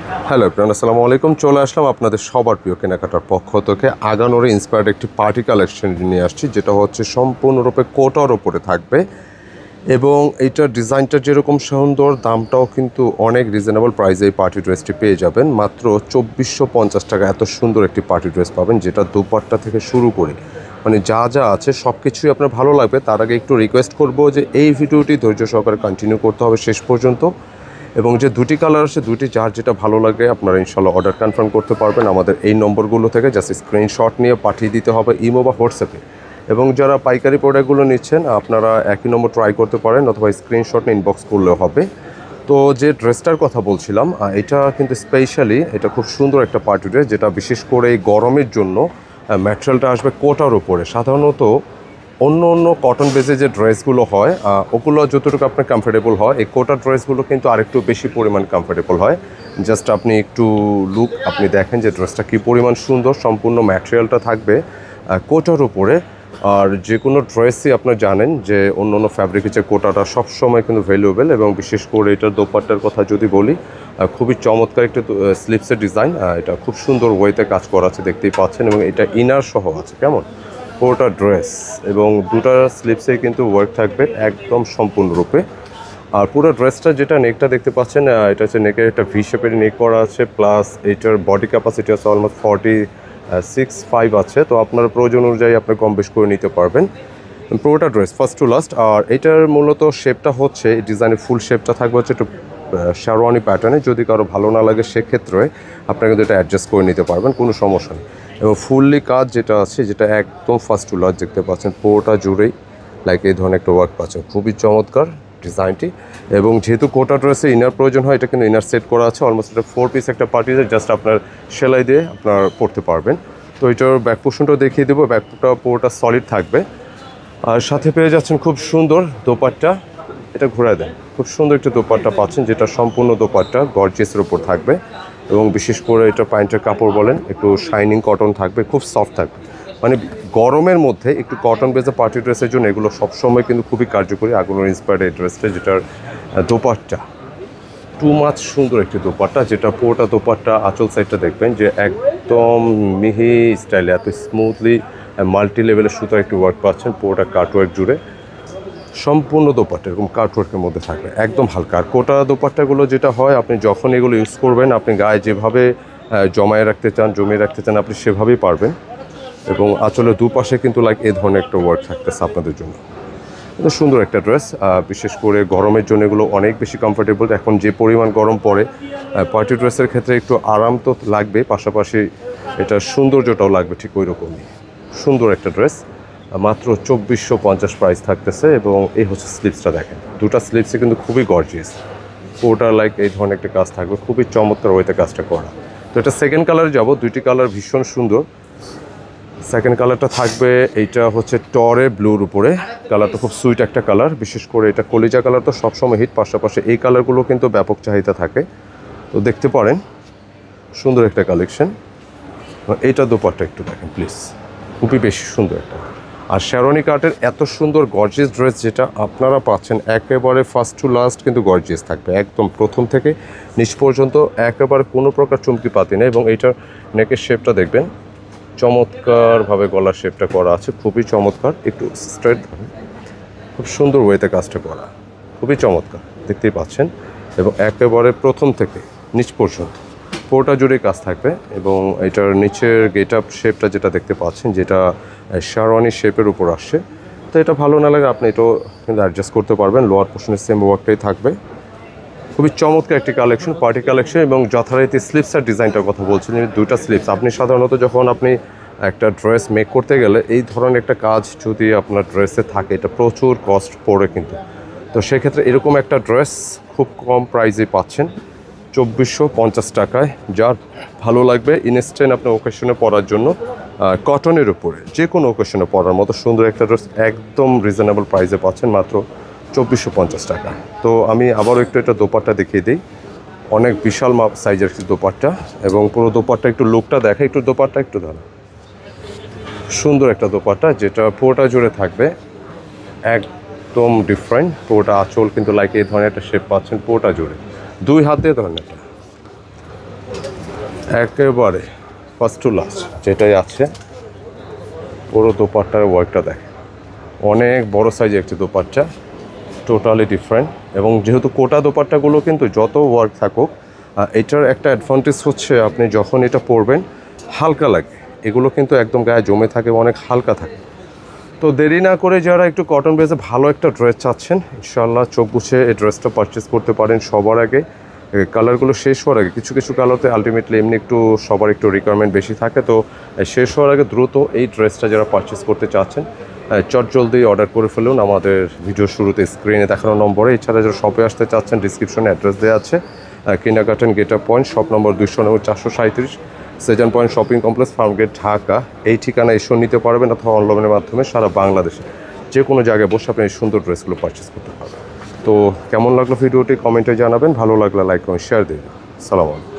Hello everyone, আসসালামু আলাইকুম। চলে আসলাম আপনাদের সবার প্রিয় কেনাকাটার পক্ষ থেকে আগানোরে ইন্সপায়ার্ড একটি পার্টি কালেকশন নিয়ে আসছি, যেটা হচ্ছে সম্পূর্ণরূপে কোটার ওপরে থাকবে এবং এইটার ডিজাইনটা যেরকম সুন্দর, দামটাও কিন্তু অনেক রিজনেবল প্রাইসে এই পার্টি ড্রেসটি পেয়ে যাবেন। মাত্র 2450 টাকা এত সুন্দর একটি পার্টি ড্রেস পাবেন, যেটা দুপাট্টা থেকে শুরু করে মানে যা যা আছে সব কিছুই আপনার ভালো লাগবে। তার আগে একটু রিকোয়েস্ট করব যে এই ভিডিওটি ধৈর্য সহকারে কন্টিনিউ করতে হবে শেষ পর্যন্ত, এবং যে দুটি কালার আছে দুটি যার যেটা ভালো লাগে আপনারা ইনশাল্লাহ অর্ডার কনফার্ম করতে পারবেন আমাদের এই নম্বরগুলো থেকে। জাস্ট স্ক্রিনশট নিয়ে পাঠিয়ে দিতে হবে ইমো বা হোয়াটসঅ্যাপে। এবং যারা পাইকারি প্রোডাক্টগুলো নিচ্ছেন আপনারা একই নম্বর ট্রাই করতে পারেন, অথবা স্ক্রিনশট নিয়ে ইনবক্স করলেও হবে। তো যে ড্রেসটার কথা বলছিলাম, এটা কিন্তু স্পেশালি এটা খুব সুন্দর একটা পার্টি ড্রেস, যেটা বিশেষ করে এই গরমের জন্য ম্যাটেরিয়ালটা আসবে কোটার উপরে। সাধারণত অন্য অন্য কটন বেজে যে ড্রেসগুলো হয় ওগুলো যতটুকু আপনার কমফোর্টেবল হয়, এই কোটা ড্রেসগুলো কিন্তু আরেকটু বেশি পরিমাণ কমফোর্টেবল হয়। জাস্ট আপনি একটু লুক আপনি দেখেন যে ড্রেসটা কী পরিমাণ সুন্দর, সম্পূর্ণ ম্যাটেরিয়ালটা থাকবে কোটার উপরে। আর যে কোনো ড্রেসই আপনার জানেন যে অন্য অন্য ফ্যাব্রিকের যে কোটাটা সবসময় কিন্তু ভ্যালুয়েবল, এবং বিশেষ করে এটার দোপাট্টার কথা যদি বলি, খুবই চমৎকার একটা স্লিপসের ডিজাইন। এটা খুব সুন্দর ওয়েতে কাজ করা আছে দেখতেই পাচ্ছেন, এবং এটা ইনার সহ আছে কেমন পুরোটা ড্রেস, এবং দুটা স্লিপসে কিন্তু ওয়ার্ক থাকবে একদম সম্পূর্ণরূপে। আর পুরো ড্রেসটা যেটা নেকটা দেখতে পাচ্ছেন, এটা হচ্ছে নেকের একটা ভি শেপের নেক করা আছে, প্লাস এটার বডি ক্যাপাসিটি আছে অলমোস্ট 46.5 আছে। তো আপনার প্রয়োজন অনুযায়ী আপনি কম বেশ করে নিতে পারবেন পুরোটা ড্রেস ফার্স্ট টু লাস্ট। আর এটার মূলত শেপটা হচ্ছে ডিজাইনের ফুল শেপটা থাকবে হচ্ছে একটু শেরওয়ানি প্যাটার্নে। যদি কারো ভালো না লাগে সেক্ষেত্রে আপনারা কিন্তু এটা অ্যাডজাস্ট করে নিতে পারবেন, কোনো সমস্যা নেই। এবং ফুললি কাজ যেটা আছে, যেটা একদম ফার্স্ট টু লাস্ট দেখতে পাচ্ছেন পুরোটা জুড়েই লাইক এই ধরনের একটা ওয়ার্ক পাচ্ছেন, খুবই চমৎকার ডিজাইনটি। এবং যেহেতু কোটা ড্রেসে ইনার প্রয়োজন হয়, এটা কিন্তু ইনার সেট করা আছে অলমোস্ট এটা 4 পিস একটা পার্টি, জাস্ট আপনার সেলাই দিয়ে আপনার পরতে পারবেন। তো এটার ব্যাক পোর্শনটাও দেখিয়ে দেবো, ব্যাকটা পুরোটা সলিড থাকবে। আর সাথে পেয়ে যাচ্ছেন খুব সুন্দর দোপাট্টা, এটা ঘুরে দেন, খুব সুন্দর একটা দোপাট্টা পাচ্ছেন, যেটা সম্পূর্ণ দোপাট্টা গর্জিয়াসের উপর থাকবে। এবং বিশেষ করে এটা প্যান্টের কাপড় বলেন একটু শাইনিং কটন থাকবে, খুব সফট থাকবে। মানে গরমের মধ্যে একটু কটন বেজে পার্টি ড্রেসের জন্য এগুলো সবসময় কিন্তু খুবই কার্যকরী। আগুনের ইন্সপায়ার্ড এই ড্রেসটা, যেটার দোপাট্টা টু মাচ সুন্দর একটি দোপাট্টা, যেটা পুরোটা দোপাট্টা আঁচল সাইডটা দেখবেন যে একদম মিহি স্টাইলে এত স্মুথলি মাল্টি লেভেলের সুতার একটি ওয়ার্ক পাচ্ছেন পুরোটা কাটওয়ার্ক জুড়ে। সম্পূর্ণ দোপাট্টা এরকম কাটওয়ার্কের মধ্যে থাকবে, একদম হালকা। আর কোটা দোপাট্টাগুলো যেটা হয়, আপনি যখন এগুলো ইউজ করবেন আপনি গায়ে যেভাবে জমিয়ে রাখতে চান আপনি সেভাবেই পারবেন। এবং আঁচলের দুপাশে কিন্তু লাইক এই ধরনের একটা ওয়ার্ক থাকতেছে আপনাদের জন্য। এটা সুন্দর একটা ড্রেস, বিশেষ করে গরমের জন্য এগুলো অনেক বেশি কমফোর্টেবল। এখন যে পরিমাণ গরম পড়ে, পার্টি ড্রেসের ক্ষেত্রে একটু আরাম তো লাগবে, পাশাপাশি এটার সৌন্দর্যটাও লাগবে ঠিক ওই রকমই। সুন্দর একটা ড্রেস, মাত্র 2450 প্রাইস থাকতেছে। এবং এই হচ্ছে স্লিপসটা দেখেন, দুটা স্লিপসে কিন্তু খুবই গর্জিয়াস, পুরোটা লাইক এই ধরনের একটা কাজ থাকবে, খুবই চমৎকার ওইতে কাজটা করা। তো এটা সেকেন্ড কালারে যাব, দুইটি কালার ভীষণ সুন্দর। সেকেন্ড কালারটা থাকবে এইটা হচ্ছে টরে ব্লুর উপরে, কালারটা খুব সুইট একটা কালার, বিশেষ করে এটা কলিজা কালার তো সবসময় হিট, পাশাপাশি এই কালারগুলো কিন্তু ব্যাপক চাহিদা থাকে। তো দেখতে পারেন সুন্দর একটা কালেকশন। এইটা দোপাট্টা একটু দেখেন প্লিজ, খুবই বেশি সুন্দর একটা। আর শেরওয়ানি কাটের এত সুন্দর গর্জিয়াস ড্রেস যেটা আপনারা পাচ্ছেন, একেবারে ফার্স্ট টু লাস্ট কিন্তু গর্জিয়াস থাকবে, একদম প্রথম থেকে নিচ পর্যন্ত একেবারে কোনো প্রকার চমকি পাতি নেই। এবং এইটার নেকের শেপটা দেখবেন চমৎকারভাবে গলার শেপটা করা আছে, খুবই চমৎকার, একটু স্ট্রেট খুব সুন্দর ওয়েতে কাজটা করা, খুবই চমৎকার দেখতেই পাচ্ছেন। এবং একেবারে প্রথম থেকে নিচ পর্যন্ত পুরোটা জুড়ে কাজ থাকবে। এবং এটার নিচের গেট আপ শেপটা যেটা দেখতে পাচ্ছেন, যেটা শেরওয়ানি শেপের উপর আসছে। তো এটা ভালো না লাগে আপনি এটাও কিন্তু অ্যাডজাস্ট করতে পারবেন, লোয়ার পোর্শনের সেম ওয়ার্কটাই থাকবে। খুবই চমৎকার একটি কালেকশন, পার্টি কালেকশন। এবং যথারীতি স্লিপসের ডিজাইনটার কথা বলছিলেন, দুইটা স্লিপস আপনি সাধারণত যখন আপনি একটা ড্রেস মেক করতে গেলে এই ধরনের একটা কাজ যদি আপনার ড্রেসে থাকে, এটা প্রচুর কস্ট পড়ে কিন্তু। তো সেক্ষেত্রে এরকম একটা ড্রেস খুব কম প্রাইসে পাচ্ছেন 2450 টাকায়, যার ভালো লাগবে ইনস্ট্যান্ট আপনার ওকেশনে পরার জন্য কটনের উপরে যে কোনো ওকেশনে পরার মতো সুন্দর একটা ড্রেস একদম রিজনেবল প্রাইসে পাচ্ছেন মাত্র 2450 টাকা। তো আমি আবারও একটু এটা দোপাট্টা দেখিয়ে দিই, অনেক বিশাল মাপ সাইজের একটি দোপাট্টা। এবং পুরো দোপাট্টা একটু লুকটা দেখে, একটু দোপাট্টা একটু ধরো, সুন্দর একটা দোপাট্টা যেটা পুরোটা জুড়ে থাকবে একদম ডিফারেন্ট। পুরোটা আঁচল কিন্তু লাইক এই ধরনের একটা শেপ পাচ্ছেন পুরোটা জুড়ে, দুই হাত দিয়ে ধরেন এটা একেবারে ফার্স্ট টু লাস্ট যেটাই আছে, পুরো দোপাট্টার ওয়ার্কটা দেখে, অনেক বড় সাইজের একটি দোপাট্টা, টোটালি ডিফারেন্ট। এবং যেহেতু কোটা দোপাট্টাগুলো কিন্তু যত ওয়ার্ক থাকুক, এটার একটা অ্যাডভান্টেজ হচ্ছে আপনি যখন এটা পরবেন হালকা লাগে, এগুলো কিন্তু একদম গায়ে জমে থাকে, অনেক হালকা থাকে। তো দেরি না করে যারা একটু কটন বেসে ভালো একটা ড্রেস চাচ্ছেন, ইনশাআল্লাহ চোখ বুঝে এই ড্রেসটা পারচেস করতে পারেন। সবার আগে কালারগুলো শেষ হওয়ার আগে, কিছু কিছু কালারতে আলটিমেটলি এমনি একটু সবার একটু রিকোয়ারমেন্ট বেশি থাকে, তো শেষ হওয়ার আগে দ্রুত এই ড্রেসটা যারা পারচেস করতে চাচ্ছেন চট জলদি অর্ডার করে ফেলুন আমাদের ভিডিওর শুরুতে স্ক্রিনে দেখানো নম্বরে। এছাড়া যারা শপে আসতে চাচ্ছেন ডিসক্রিপশনে অ্যাড্রেস দেওয়া আছে, kindergarten get up point, shop number 200-437, Shezan point shopping complex, Farmgate, Dhaka. এই ঠিকানা এসে নিতে পারবেন, অথবা অনলাইনের মাধ্যমে সারা বাংলাদেশে যে কোনো জায়গায় বসে আপনি এই সুন্দর ড্রেসগুলো পারচেস করতে পারবেন। তো কেমন লাগলো ভিডিওটি কমেন্টে জানাবেন, ভালো লাগলে লাইক কমেন্ট শেয়ার দেবেন। সালাম আলাইকুম।